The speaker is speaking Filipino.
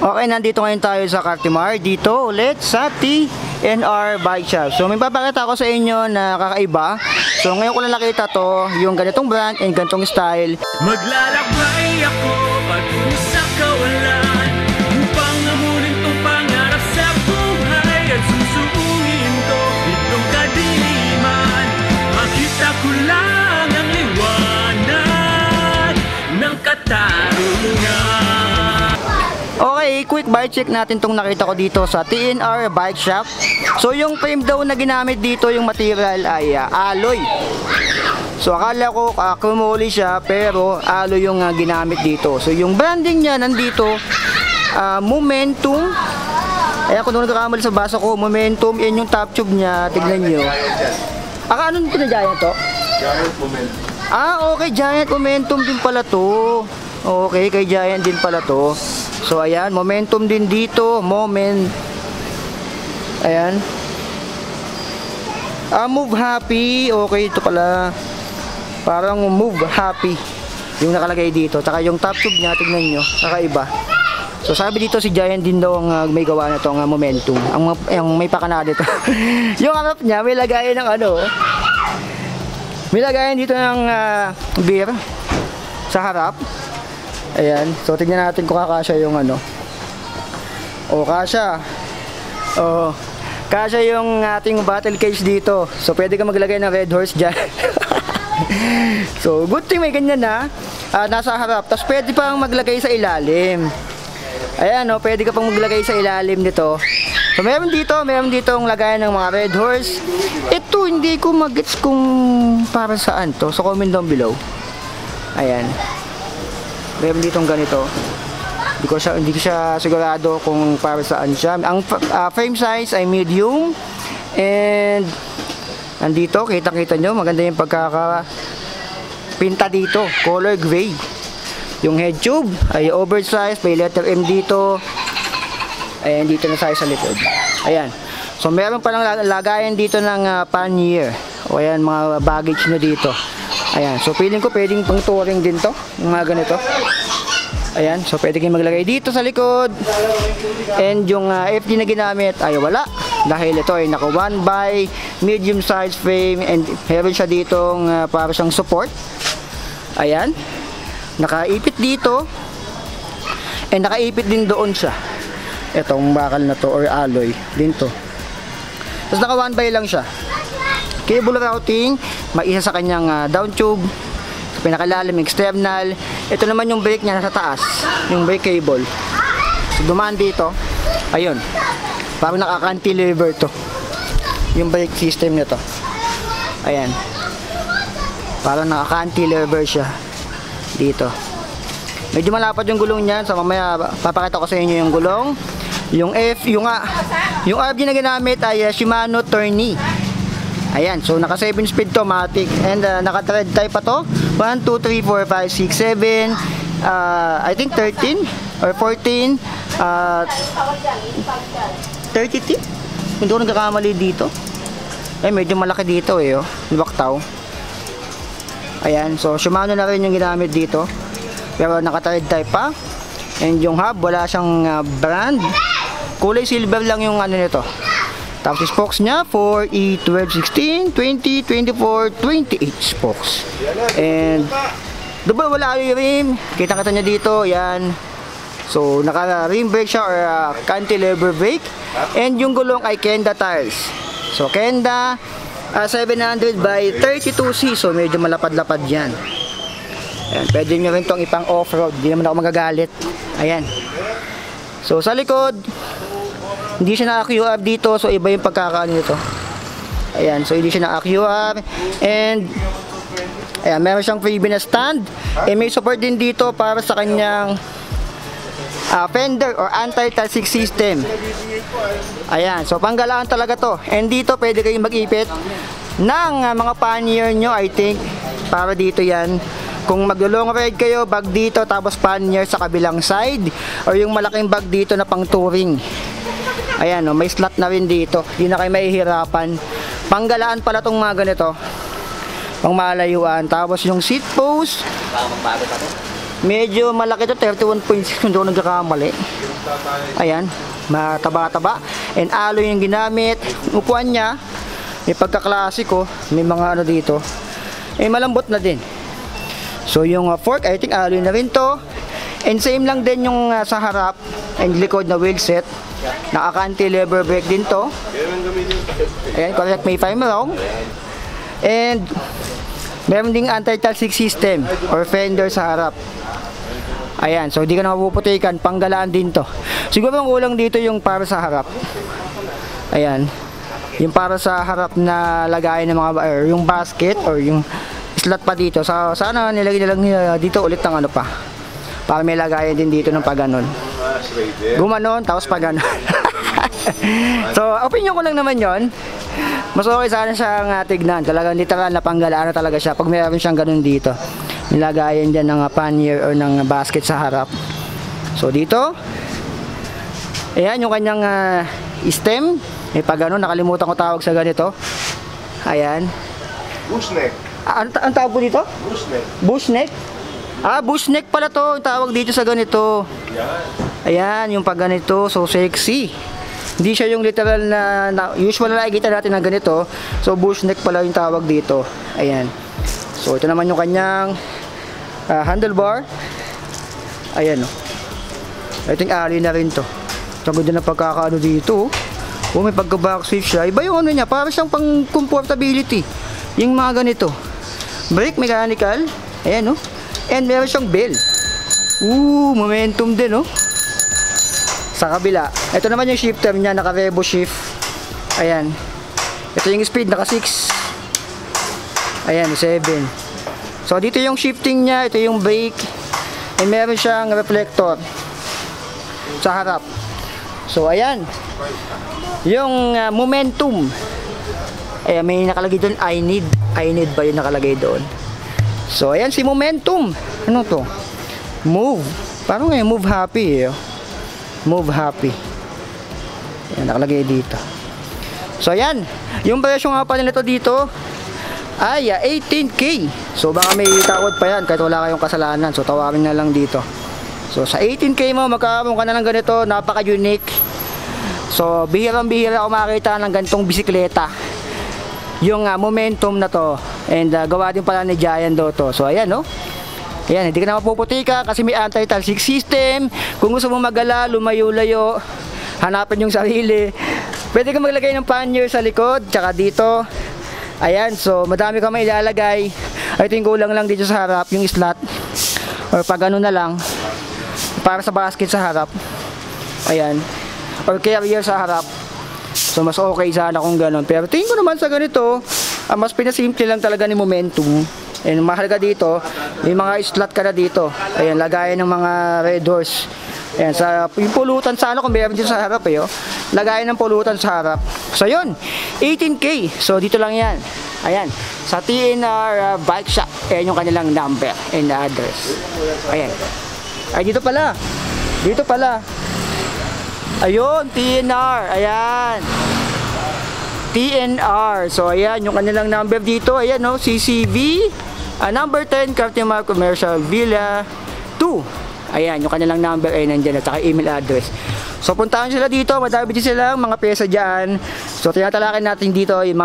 Okay, nandito ngayon tayo sa Cartimar, dito ulit sa TNR Bike Shop. So may papakita ko sa inyo na kakaiba. So ngayon ko lang nakita to, yung ganitong brand and ganitong style. Maglalakbay ako patungo sa kawalan upang amunin tong pangarap sa buhay at susuungin to itong kadiliman. Makita ko lang ang liwanag ng katarungan. Okay, quick bike check natin tong nakita ko dito sa TNR Bike Shop. So yung frame daw na ginamit dito, yung material ay alloy. So akala ko kumuli siya pero alloy yung ginamit dito. So yung branding niya nandito, Momentum. Ayan, kung nagkakamali sa basa ko, Momentum, yan yung top tube niya, tignan nyo. Ano pinagaya to? Giant Momentum. Okay, Giant Momentum din pala to. Okay, kay Giant din pala to. So ayan, Momentum din dito, ayan. Move Happy, okay, ito pala. Parang Move Happy yung nakalagay dito. Tsaka yung top tube niya, tignan nyo, kakaiba. So sabi dito si Giant din daw ang may gawa na itong Momentum. Ang may pakana dito. Yung harap niya, may lagayan ng may lagayan dito ng beer sa harap. Ayan, so tignan natin kung kakasya yung kasya. Kasya yung ating bottle case dito. So pwede ka maglagay ng Red Horse dyan. So good thing may ganyan na nasa harap. Tapos pwede pang maglagay sa ilalim. Ayan, pwede ka pang maglagay sa ilalim nito. So meron ditong lagayan ng mga Red Horse. Ito hindi ko mag-gets kung para saan to. So comment down below. Ayan. Meron ditong ganito. Hindi ko siya sigurado kung para saan siya. Ang frame size ay medium. And nandito, kita-kita nyo, maganda yung pagkakapinta dito. Color gray. Yung head tube ay oversized. May letter M dito. Ayan, dito na tayo sa likod. Ayan. So meron pa lang lagayan dito ng pannier. O ayan, mga baggage nyo dito. Ayan, so feeling ko pwedeng pang touring din to, yung mga ganito. Ayan, so pwede kayong maglagay dito sa likod. And yung FD na ginamit ay wala. Dahil ito ay naka 1x medium size frame. And meron siya ditong para siyang support. Ayan, nakaipit dito. And nakaipit din doon siya. Itong bakal na to or alloy din to. Tapos naka 1x lang siya. Cable routing, may isa sa kanyang down tube, sa pinakalalim external. Ito naman yung brake niya nasa taas, yung brake cable. So dumaan dito, ayun, parang naka-cantilever to, yung brake system nito. Ayan, parang naka-cantilever siya dito. Medyo malapad yung gulong niyan, so mamaya papakita ko sa inyo yung gulong. Yung RB na ginamit ay Shimano Tourney. Ayan, so naka 7 speed to, matic. And naka thread type pa to. 1, 2, 3, 4, 5, 6, 7 I think 13 or 14 32. Hindi ko nagkakamali dito. Medyo malaki dito baktaw. Ayan, so Shimano na rin yung ginamit dito. Pero naka thread type pa. And yung hub, wala siyang brand. Kulay silver lang yung nito. Tapos spokes niya, 4E, 12, 16, 20, 24, 28 spokes. And double wala yung rim. Kita-kita niya dito, yan. So naka-rim brake siya or cantilever brake. And yung gulong ay Kenda tires. So Kenda 700 by 32C. So medyo malapad-lapad yan. Ayan, pwede nyo rin itong ipang off-road. Hindi naman ako magagalit. Ayan. So sa likod, hindi siya naka-QR dito, so iba yung pagkakaano nito. Ayan, so hindi siya naka-QR. And ayan, meron siyang freebie na stand. May support din dito para sa kanyang fender or anti-toxic system. Ayan, so panggalaan talaga to. And dito pwede kayong mag-ipit ng mga pannier nyo, I think. Para dito yan. Kung mag-long ride kayo, bag dito, tapos pannier sa kabilang side. Or yung malaking bag dito na pang touring. Ayan, may slot na rin dito. Hindi na kayo mahihirapan. Panggalaan pala tong mga ganito. Pang malayuan. Tapos yung seat post, medyo malaki to, 31.6 kung doon nagkakamali. Ayan, mataba-taba. And alloy yung ginamit. Upuan niya, may pagkaklasiko, may mga ano dito. Eh, malambot na din. So, yung fork, I think alloy na rin to. And same lang din yung sa harap and likod na wheel set. Naka-cantilever brake din to. Ayan, correct me if I'm wrong. And meron ding anti-talsik system or fender sa harap. Ayan, so hindi ka na mapuputikan, panggalaan din to. Siguro ang ulang dito yung para sa harap. Ayan, yung para sa harap na lagayan ng mga yung basket or yung slot pa dito. Sana nilagay na lang dito ulit ng ano pa. Para may lagayan din dito ng paganon. Gumanon, tapos paganon. So, opinion ko lang naman yon. Mas okay sana siyang tignan. Talagang literal na panggalaan na talaga siya. Pag mayroon siyang ganun dito. Nilagayan dyan ng pannier or ng basket sa harap. So, dito. Ayan, yung kanyang stem. May paganon, nakalimutan ko tawag sa ganito. Ayan. Bushneck. Ang tawag po dito? Bushneck. Bushneck? Bushneck pala to. Ang tawag dito sa ganito. Ayan, yung pag ganito. So, sexy. Hindi siya yung literal na usual na nakikita natin na ganito. So, bushneck pala yung tawag dito. Ayan. So, ito naman yung kanyang handlebar. Ayan, o. I think alloy na rin to. So, ganda na pagkakaano dito. Oh, may pagka-backseat siya. Iba yung ano niya. Para siyang pang comfortability. Yung mga ganito. Brake mechanical. Ayan, o. And meron siyang bell. Momentum din, oh. Sa kabila. Ito naman yung shifter niya, naka-revo shift. Ayan. Ito yung speed, naka 6. Ayan, 7. So, dito yung shifting niya, ito yung brake. And meron siyang reflector sa harap. So, ayan. Yung momentum. Ayan, may nakalagay doon, I need ba yung nakalagay doon? So, ayan si momentum. Ano to? Move. Parang ngayon, move happy eh. Move happy. Ayan, nakalagay dito. So, ayan. Yung presyo nga pala nito dito ay 18K. So, baka may takot pa yan kahit wala kayong kasalanan. So, tawarin na lang dito. So, sa 18K mo, magkakaroon ka na ng ganito. Napaka-unique. So, bihirang-bihira ako makakita ng ganitong bisikleta. Yung momentum na to. And gawa din pala ni Giant daw to. So, ayan, no? Ayan, hindi ka na mapuputika kasi may anti-talsik system. Kung gusto mo magala, lumayo-layo, hanapin yung sarili. Pwede ka maglagay ng pannier sa likod, tsaka dito. Ayan, so madami ka mailalagay. I think kulang lang dito sa harap, yung slot. Or pag ano na lang, para sa basket sa harap. Ayan. Or carrier sa harap. So mas okay sana kung gano'n. Pero tingin ko naman sa ganito, mas pinasimple lang talaga ni momentum. And mahalaga dito, may mga slot ka na dito. Ayan, lagayan ng mga red doors. Ayan, yung pulutan sana kung meron dito sa harap eh, oh. Lagayan ng pulutan sa harap. So yun, 18K. So dito lang yan. Ayan, sa TNR Bike Shop. Ayan yung kanilang number and address. Ayan. Ay, dito pala. Dito pala. Ayun, TNR. Ayan. TNR. So, ayan, yung kanilang number dito. Ayan, no, CCV. Number 10, Cartimar Commercial Villa 2. Ayan, yung kanilang number ay nandiyan at saka email address. So, puntahan sila dito. Madami din silang mga pyesa dyan. So, tinatalakin natin dito yung mga